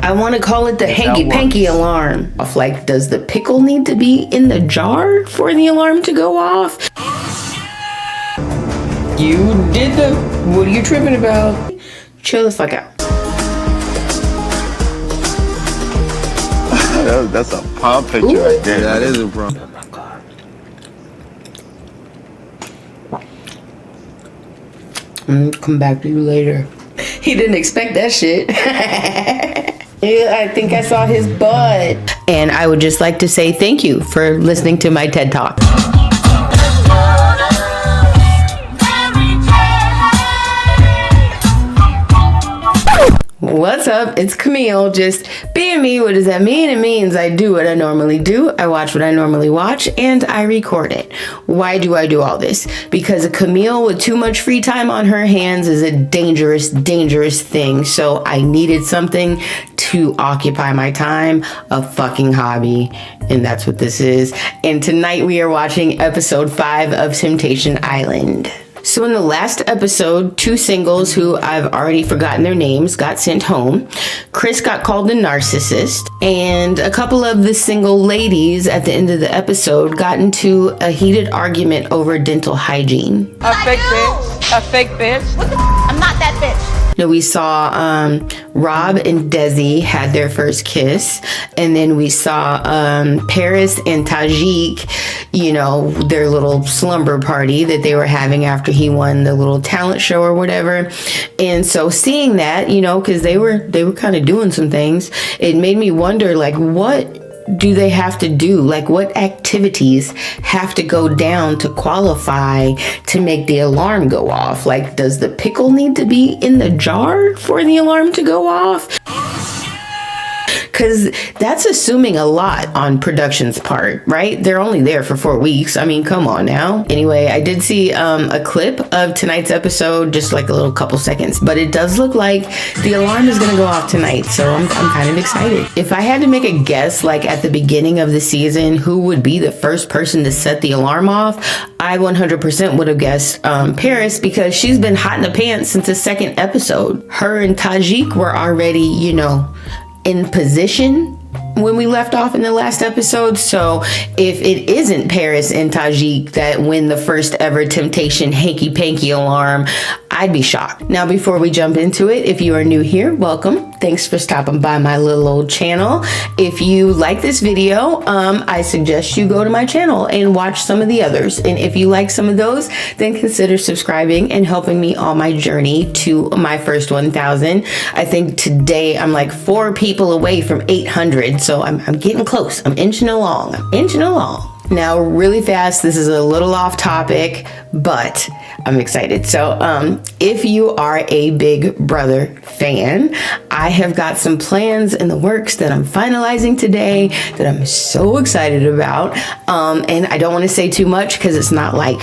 I want to call it the hanky panky alarm. Like, does the pickle need to be in the jar for the alarm to go off? You did the, what are you tripping about? Chill the fuck out. That's a palm picture right there. That is a problem. Oh my God. I'm gonna come back to you later. He didn't expect that shit. Yeah, I think I saw his butt. And I would just like to say thank you for listening to my TED Talk. What's up? It's Camille, just being me. What does that mean? It means I do what I normally do. I watch what I normally watch, and I record it. Why do I do all this? Because a Camille with too much free time on her hands is a dangerous, dangerous thing. So I needed something to occupy my time, a fucking hobby, and that's what this is. And tonight we are watching episode 5 of Temptation Island. So in the last episode, 2 singles who I've already forgotten their names got sent home. Chris got called a narcissist, and a couple of the single ladies at the end of the episode got into a heated argument over dental hygiene. A fake bitch. A fake bitch. What the I'm not that bitch. Now we saw Rob and Desi had their first kiss, and then we saw Paris and Tajik, you know, their little slumber party that they were having after he won the little talent show or whatever. And so seeing that, you know, because they were kind of doing some things, it made me wonder, like, what do they have to do? Like, what activities have to go down to qualify to make the alarm go off? Like, does the pickle need to be in the jar for the alarm to go off? Because that's assuming a lot on production's part, right? They're only there for 4 weeks. I mean, come on now. Anyway, I did see a clip of tonight's episode, just like a little couple seconds, but it does look like the alarm is going to go off tonight. So I'm kind of excited. If I had to make a guess, like at the beginning of the season, who would be the first person to set the alarm off, I 100% would have guessed Paris, because she's been hot in the pants since the second episode. Her and Tajik were already, you know, in position when we left off in the last episode. So if it isn't Paris and Tajik that win the first ever Temptation Hanky Pankey alarm, I'd be shocked. Now, before we jump into it, if you are new here, welcome. Thanks for stopping by my little old channel. If you like this video, I suggest you go to my channel and watch some of the others. And if you like some of those, then consider subscribing and helping me on my journey to my first 1,000. I think today I'm like 4 people away from 800. So I'm getting close. I'm inching along. Now, really fast, this is a little off topic, but I'm excited. So if you are a Big Brother fan, I have got some plans in the works that I'm finalizing today that I'm so excited about. And I don't want to say too much because it's not like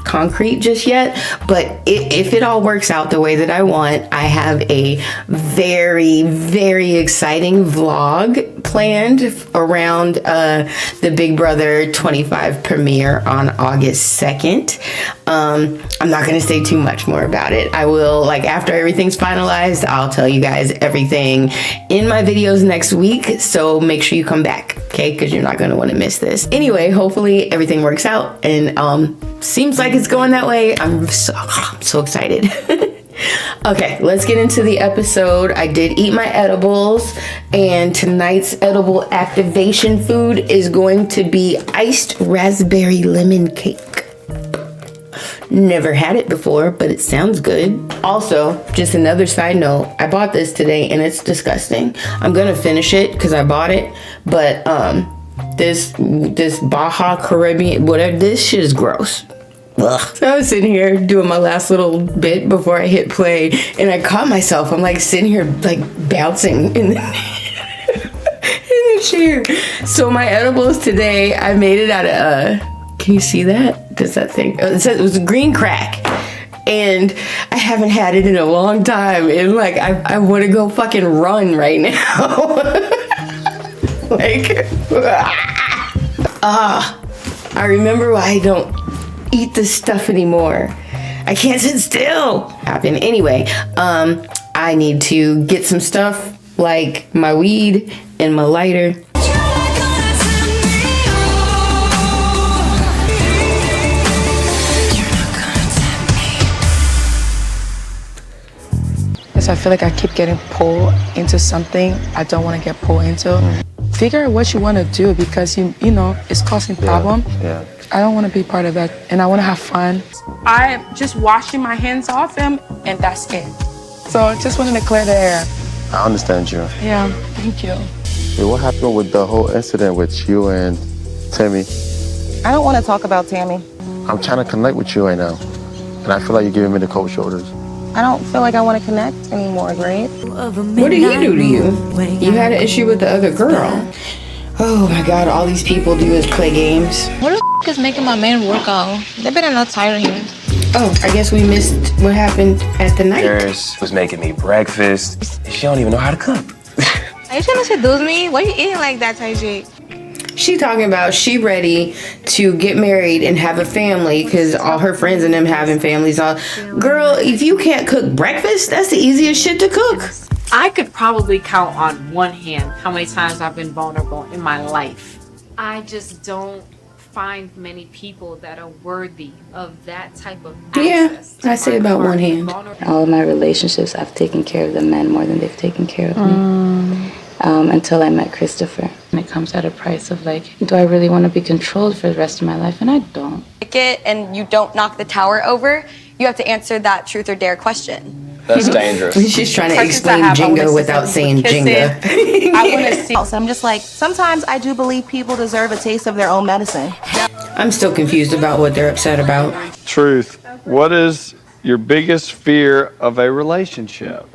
concrete just yet, but if it all works out the way that I want, I have a very, very exciting vlog planned around the Big Brother 25 premiere on August 2nd. I'm not going to say too much more about it. I will, like, after everything's finalized, I'll tell you guys everything in my videos next week, so make sure you come back, okay, because you're not going to want to miss this. Anyway, hopefully everything works out, and seems like it's going that way. I'm so excited. Okay, let's get into the episode. I did eat my edibles, and tonight's edible activation food is going to be iced raspberry lemon cake. Never had it before, but it sounds good. Also, just another side note, I bought this today and it's disgusting. I'm gonna finish it because I bought it, but this Baja Caribbean, whatever, this shit is gross. Ugh. So I was sitting here doing my last little bit before I hit play, and I caught myself. I'm like sitting here like bouncing in the in the chair. So my edibles today, I made it out of can you see that? Does that thing? Oh, it was a green crack, and I haven't had it in a long time. And like I want to go fucking run right now. Like I remember why I don't eat this stuff anymore. I can't sit still. Anyway, I need to get some stuff like my weed and my lighter. I feel like I keep getting pulled into something I don't want to get pulled into. Figure out what you want to do because you know it's causing problem. Yeah. I don't want to be part of that, and I want to have fun. I'm just washing my hands off him, and that's it. So I just wanted to clear the air. I understand you. Yeah, thank you. Hey, what happened with the whole incident with you and Tammy? I don't want to talk about Tammy. I'm trying to connect with you right now, and I feel like you're giving me the cold shoulders. I don't feel like I want to connect anymore, Grape. What did he do to you? You had an issue with the other girl. Oh my God, all these people do is play games. What the f is making my man work out? They better not tire him. Oh, I guess we missed what happened at the night. Paris was making me breakfast. She don't even know how to cook. Are you trying to seduce me? Why you eating like that, Ty J? She talking about she ready to get married and have a family because all her friends and them having families. All girl, if you can't cook breakfast, that's the easiest shit to cook. I could probably count on one hand how many times I've been vulnerable in my life. I just don't find many people that are worthy of that type of access. Yeah, I say about one hand. All of my relationships, I've taken care of the men more than they've taken care of me. Until I met Christopher. And it comes at a price of like, do I really want to be controlled for the rest of my life? And I don't. And you don't knock the tower over, you have to answer that truth or dare question. That's dangerous. She's trying to explain Jenga without saying Jenga. I want to see. So I'm just like, sometimes I do believe people deserve a taste of their own medicine. I'm still confused about what they're upset about. Truth. What is your biggest fear of a relationship?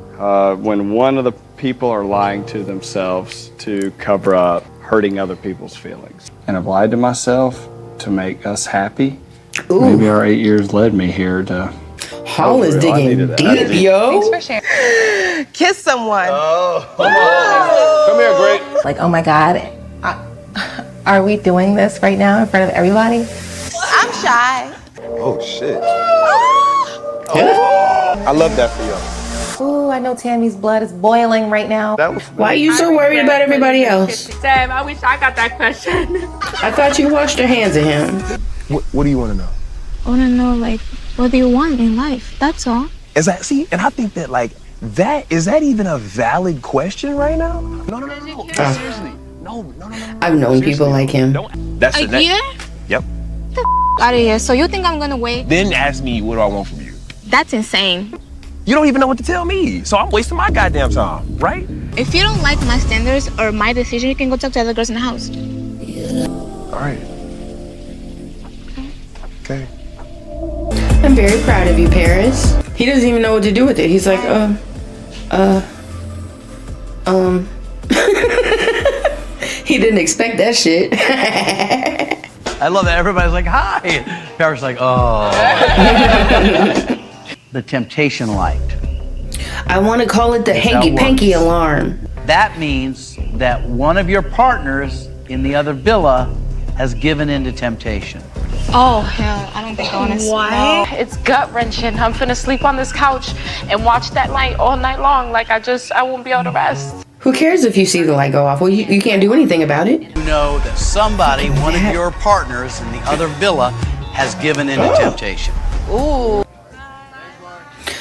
When one of the people are lying to themselves to cover up hurting other people's feelings. And I've lied to myself to make us happy. Ooh. Maybe our 8 years led me here to... Hall is digging deep, yo. Thanks for sharing. Kiss someone. Come here, Grape. Like, oh my God, are we doing this right now in front of everybody? I'm shy. Oh, shit. I love that for y'all. Ooh, I know Tammy's blood is boiling right now. Why are you so worried about everybody else? Sam, I wish I got that question. I thought you washed your hands of him. What do you want to know? I want to know, like, what do you want in life? That's all. Is that, see, and I think that, like, is that even a valid question right now? No. Seriously. No. I've known people like him. That's A year? Yep. Out of here. So you think I'm going to wait? Then ask me, what do I want from you? That's insane. You don't even know what to tell me, so I'm wasting my goddamn time, right? If you don't like my standards or my decision, you can go talk to other girls in the house. All right. Okay. I'm very proud of you, Paris. He doesn't even know what to do with it. He's like, He didn't expect that shit. I love that everybody's like, hi. Paris like, oh. The temptation light. I want to call it the hanky panky alarm. That means that one of your partners in the other villa has given in to temptation. Oh, hell. I don't think I want to. Why? It's gut-wrenching. I'm finna sleep on this couch and watch that light all night long. Like, I won't be able to rest. Who cares if you see the light go off? Well, you can't do anything about it. You know that somebody, one of your partners in the other villa, has given in to temptation. Ooh.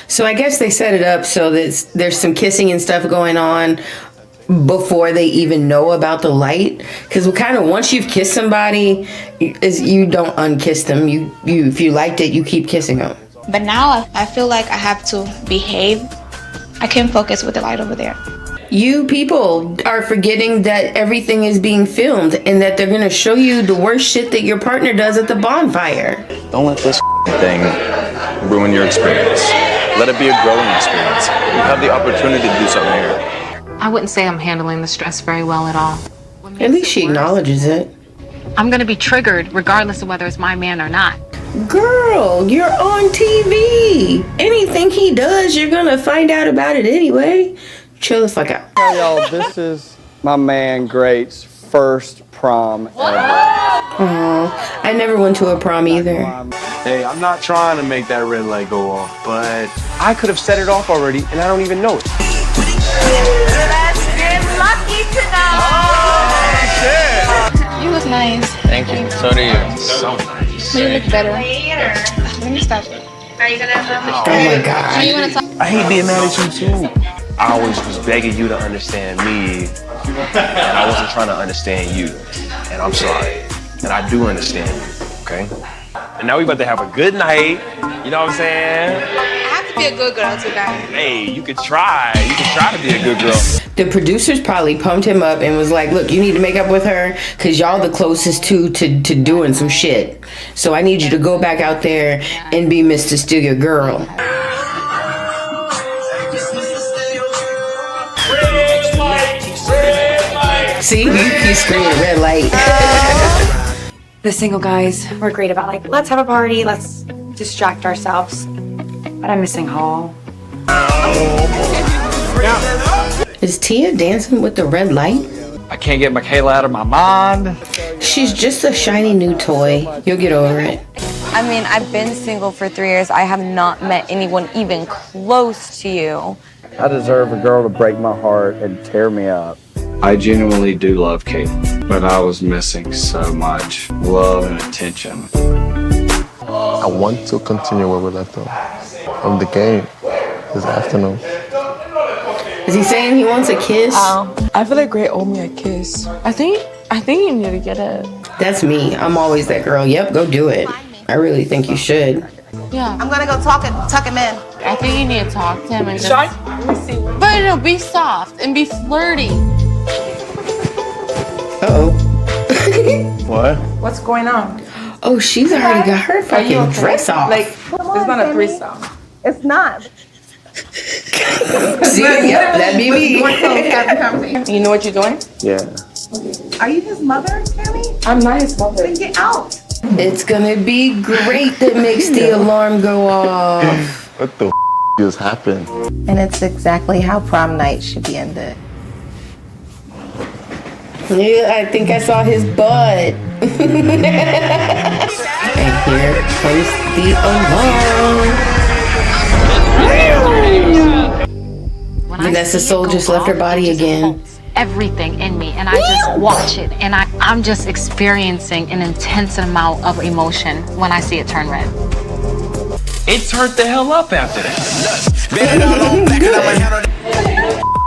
So I guess they set it up so that there's some kissing and stuff going on before they even know about the light. Because kind of once you've kissed somebody, you don't unkiss them. You if you liked it, you keep kissing them. But now I feel like I have to behave. I can't focus with the light over there. You people are forgetting that everything is being filmed and that they're going to show you the worst shit that your partner does at the bonfire. Don't let this thing ruin your experience. Let it be a growing experience. You have the opportunity to do something here. I wouldn't say I'm handling the stress very well at all. At least she acknowledges it. I'm gonna be triggered regardless of whether it's my man or not. Girl, you're on TV. Anything he does, you're going to find out about it anyway. Chill the fuck out. Hey, y'all, this is my man Great's first prom ever. Aww, I never went to a prom either. Hey, I'm not trying to make that red light go off, but I could have set it off already, and I don't even know it. You look better. Let me stop. Are you gonna? Oh my God. You wanna talk? I hate being mad at you too. I always was begging you to understand me, and I wasn't trying to understand you. And I'm sorry. And I do understand you, okay? And now we about to have a good night. You know what I'm saying? I have to be a good girl too, guys. Hey, you could try. You could try to be a good girl. The producers probably pumped him up and was like, look, you need to make up with her because y'all the closest to doing some shit. So I need you to go back out there and be Mr. Steal Your Girl. See, you screaming red light. The single guys were great about like, let's have a party, let's distract ourselves. But I'm missing Hall. Is Tia dancing with the red light? I can't get Michaela out of my mind. She's just a shiny new toy. You'll get over it. I mean, I've been single for 3 years. I have not met anyone even close to you. I deserve a girl to break my heart and tear me up. I genuinely do love Kate, but I was missing so much love and attention. I want to continue where we left off of the game this afternoon. Is he saying he wants a kiss? I feel like Gray owed me a kiss. I think you need to get it. That's me. I'm always that girl. Yep, go do it. I really think you should. Yeah. I'm gonna go tuck him in. I think you need to talk to him and just... Let me see. But no, be soft and be flirty. Uh-oh. What? What's going on? Oh, she's already got her fucking okay? dress off. Like, it's not a threesome. It's not. See, yep, that'd be me. You know what you're doing? Yeah. Are you his mother, Camille? I'm not his mother. Then get out. It's gonna be great that makes the alarm go off. What the just happened? And it's exactly how prom night should be ended. Yeah, I think I saw his butt. And here comes the alarm. Vanessa's soul just left her body again. Everything in me, and I just watch it, and I'm just experiencing an intense amount of emotion when I see it turn red. It turned the hell up after that.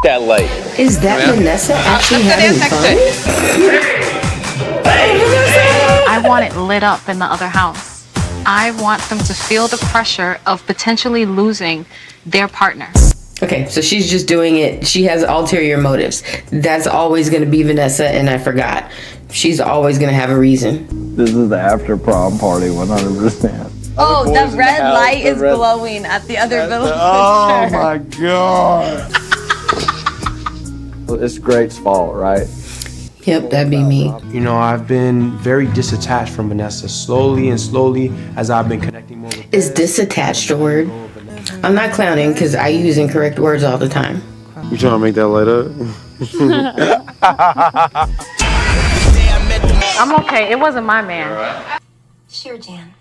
That light. Is that Vanessa actually having fun? I want it lit up in the other house. I want them to feel the pressure of potentially losing their partner. Okay, so she's just doing it. She has ulterior motives. That's always going to be Vanessa, and I forgot. She's always going to have a reason. This is the after prom party, 100%. Oh, the red light is glowing at the other village. Oh my God. It's Great's fault, right? Yep, that'd be me. You know, I've been very disattached from Vanessa slowly as I've been connecting more with Is disattached a word? I'm not clowning because I use incorrect words all the time. You trying to make that light up? I'm okay. It wasn't my man. Sure, Jan.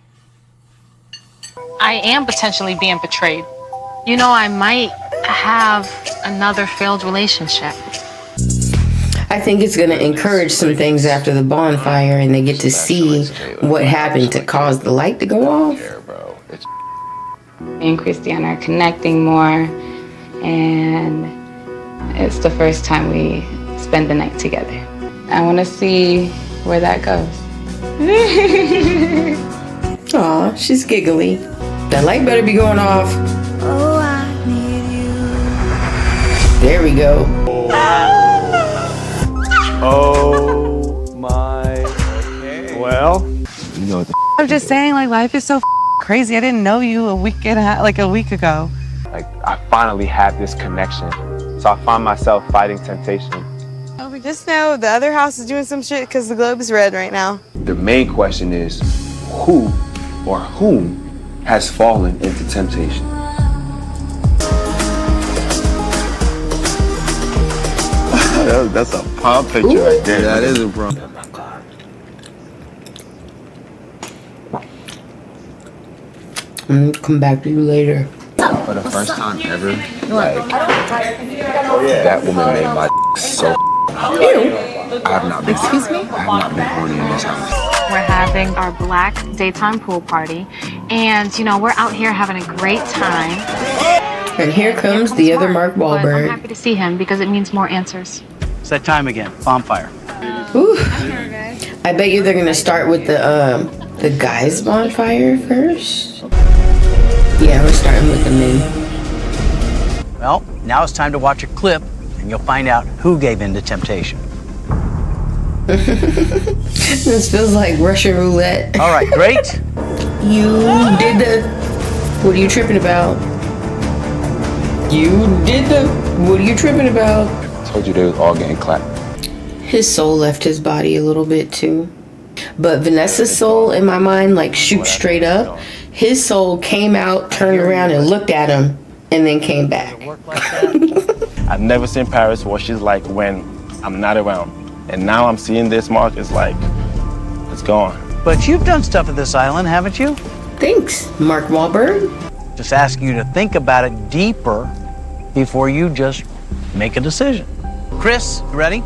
I am potentially being betrayed. You know, I might have another failed relationship. I think it's going to encourage some things after the bonfire, and they get to see what happened to cause the light to go off. Me and Christiane are connecting more, and it's the first time we spend the night together. I want to see where that goes. Aw, she's giggly. That light better be going off. Oh, I need you. There we go. Oh my. Okay. Well, You know what the I'm just saying, like, life is so crazy. I didn't know you a week ago. Like, I finally have this connection. So I find myself fighting temptation. Oh, we just know the other house is doing some shit because the globe is red right now. The main question is, who or whom has fallen into temptation? That's a prom picture right there. That is a prom. Come back to you later. For the first time ever, like, that woman made my so hot. I have not been horny in this house. We're having our black daytime pool party. And, you know, we're out here having a great time. And here comes the other Mark But I'm Wahlberg. happy to see him because it means more answers. It's that time again. Bonfire. Whew. I bet you they're gonna start with the guys' bonfire first. Yeah, we're starting with the men. Well, now it's time to watch a clip, and you'll find out who gave in to temptation. This feels like Russian roulette. All right, great. You did the. What are you tripping about? You did the. What are you tripping about? Told you they was all getting clapped. His soul left his body a little bit too. But Vanessa's soul, in my mind, like shoots straight up. His soul came out, turned around, and looked at him, and then came back. I've never seen Paris what she's like when I'm not around. And now I'm seeing this, Mark, it's like, it's gone. But you've done stuff at this island, haven't you? Thanks, Mark Wahlberg. Just asking you to think about it deeper before you just make a decision. Chris, you ready?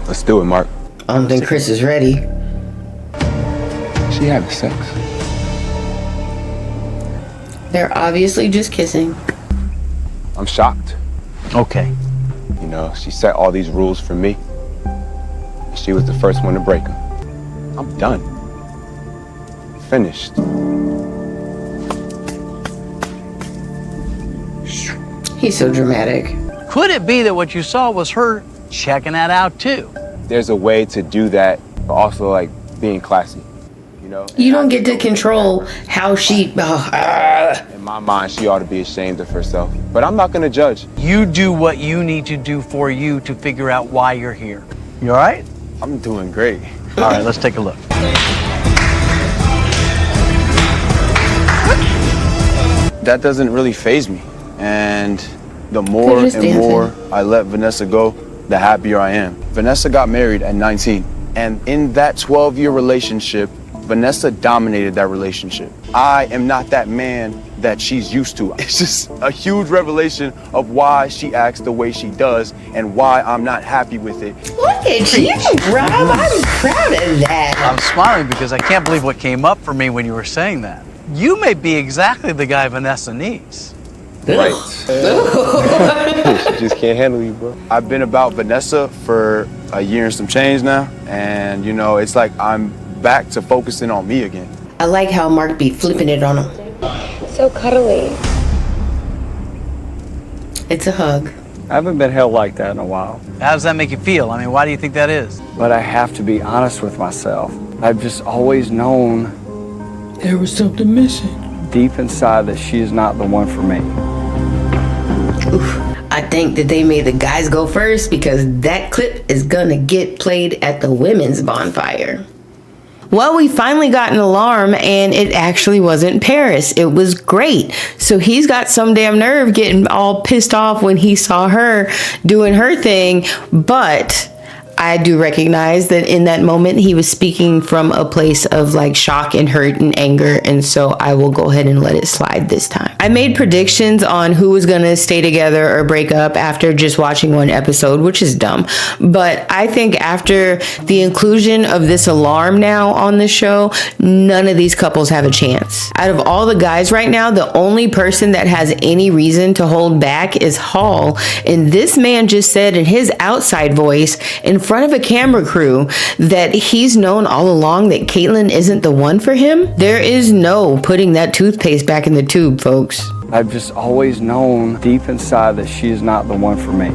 Let's do it, Mark. I don't think Chris is ready. She having sex. They're obviously just kissing. I'm shocked. Okay. You know, she set all these rules for me. She was the first one to break them. I'm done. Finished. He's so dramatic. Could it be that what you saw was her checking that out too? There's a way to do that, but also like being classy. You know? You don't get to control how she. In my mind, she ought to be ashamed of herself. But I'm not gonna judge. You do what you need to do for you to figure out why you're here. You all right? I'm doing great. All right, let's take a look. That doesn't really faze me. And the more and more I let Vanessa go, the happier I am. Vanessa got married at 19. And in that 12-year relationship, Vanessa dominated that relationship. I am not that man that she's used to. It's just a huge revelation of why she acts the way she does and why I'm not happy with it. Look at you, Rob. I'm proud of that. I'm smiling because I can't believe what came up for me when you were saying that. You may be exactly the guy Vanessa needs. Right. She just can't handle you, bro. I've been about Vanessa for a year and some change now. And, you know, it's like I'm back to focusing on me again. I like how Mark be flipping it on him. So cuddly. It's a hug. I haven't been held like that in a while. How does that make you feel? I mean, why do you think that is? But I have to be honest with myself. I've just always known there was something missing. Deep inside that she is not the one for me. Oof. I think that they made the guys go first because that clip is gonna get played at the women's bonfire. Well, we finally got an alarm and it actually wasn't Paris. It was great. So he's got some damn nerve getting all pissed off when he saw her doing her thing. But I do recognize that in that moment he was speaking from a place of like shock and hurt and anger, and so I will go ahead and let it slide this time. I made predictions on who was gonna stay together or break up after just watching one episode, which is dumb, but I think after the inclusion of this alarm now on the show, none of these couples have a chance. Out of all the guys right now, the only person that has any reason to hold back is Hall, and this man just said in his outside voice in front of a camera crew that he's known all along that Caitlyn isn't the one for him. There is no putting that toothpaste back in the tube, folks. I've just always known deep inside that she is not the one for me.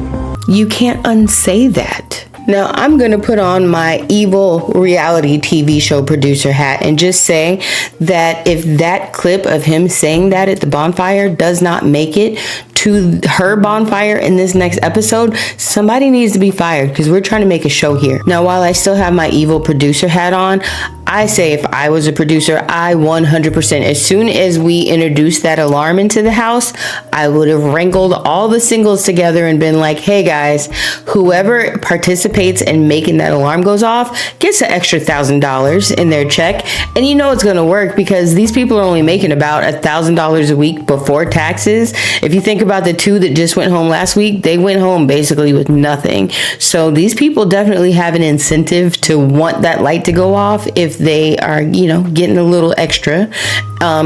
You can't unsay that. Now, I'm going to put on my evil reality TV show producer hat and just say that if that clip of him saying that at the bonfire does not make it to her bonfire in this next episode, somebody needs to be fired because we're trying to make a show here. Now, while I still have my evil producer hat on, I say if I was a producer, I 100%, as soon as we introduced that alarm into the house, I would have wrangled all the singles together and been like, hey guys, whoever participates participates in making that alarm goes off gets an extra $1,000 in their check. And you know it's going to work because these people are only making about $1,000 a week before taxes. If you think about the two that just went home last week, they went home basically with nothing. So these people definitely have an incentive to want that light to go off if they are, you know, getting a little extra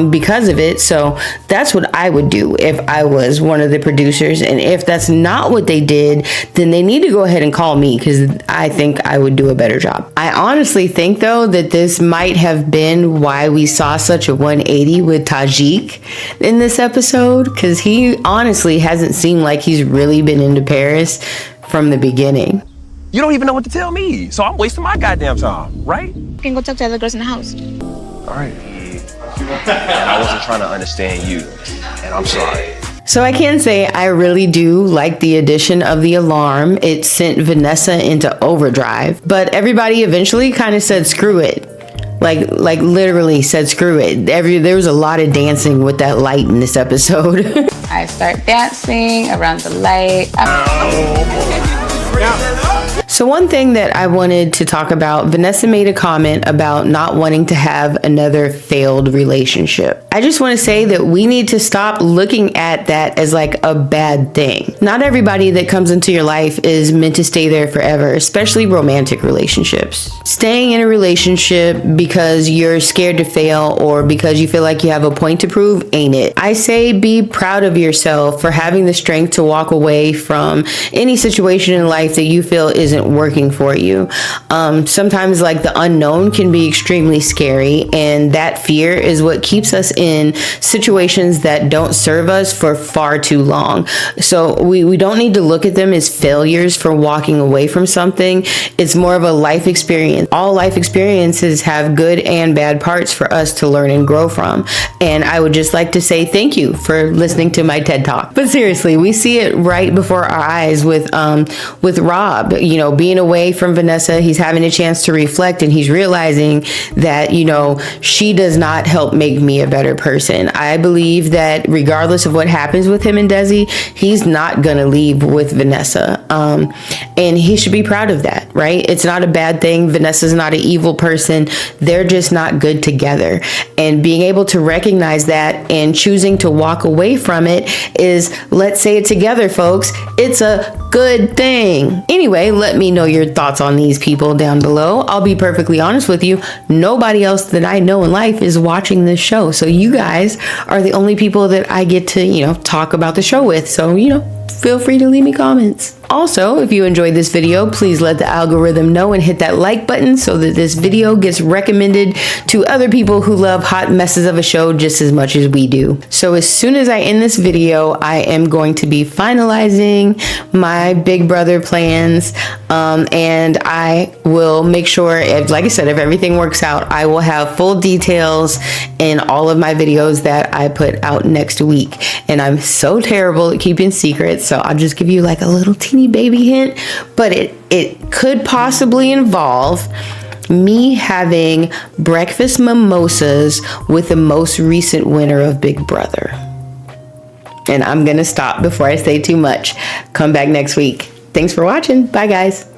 because of it. So that's what I would do if I was one of the producers. And if that's not what they did, then they need to go ahead and call me because I think I would do a better job. I honestly think though that this might have been why we saw such a 180 with Tajik in this episode, because he honestly hasn't seemed like he's really been into Paris from the beginning. You don't even know what to tell me, so I'm wasting my goddamn time, right? You can go talk to the other girls in the house. All right. And I wasn't trying to understand you, and I'm sorry. So I can say I really do like the addition of the alarm. It sent Vanessa into overdrive, but everybody eventually kind of said screw it. Like literally said screw it. There was a lot of dancing with that light in this episode. I start dancing around the light. So one thing that I wanted to talk about, Vanessa made a comment about not wanting to have another failed relationship. I just want to say that we need to stop looking at that as like a bad thing. Not everybody that comes into your life is meant to stay there forever, especially romantic relationships. Staying in a relationship because you're scared to fail or because you feel like you have a point to prove ain't it. I say be proud of yourself for having the strength to walk away from any situation in life that you feel isn't working for you. Sometimes like the unknown can be extremely scary, and that fear is what keeps us in situations that don't serve us for far too long. So we don't need to look at them as failures for walking away from something. It's more of a life experience. All life experiences have good and bad parts for us to learn and grow from. And I would just like to say thank you for listening to my TED Talk. But seriously, we see it right before our eyes with Rob, you know, being away from Vanessa. He's having a chance to reflect, and he's realizing that, you know, she does not help make me a better person. I believe that regardless of what happens with him and Desi, he's not gonna leave with Vanessa, and he should be proud of that, right? It's not a bad thing. Vanessa's not an evil person. They're just not good together, and being able to recognize that and choosing to walk away from it is, let's say it together, folks, it's a good thing. Anyway, let me know your thoughts on these people down below. I'll be perfectly honest with you, nobody else that I know in life is watching this show, so you guys are the only people that I get to, you know, talk about the show with. So, you know, feel free to leave me comments. Also, if you enjoyed this video, please let the algorithm know and hit that like button so that this video gets recommended to other people who love hot messes of a show just as much as we do. So as soon as I end this video, I am going to be finalizing my Big Brother plans, and I will make sure, like I said, if everything works out, I will have full details in all of my videos that I put out next week. And I'm so terrible at keeping secrets, so I'll just give you like a little teeny baby hint, but it could possibly involve me having breakfast mimosas with the most recent winner of Big Brother. And I'm gonna stop before I say too much. Come back next week. Thanks for watching. Bye guys.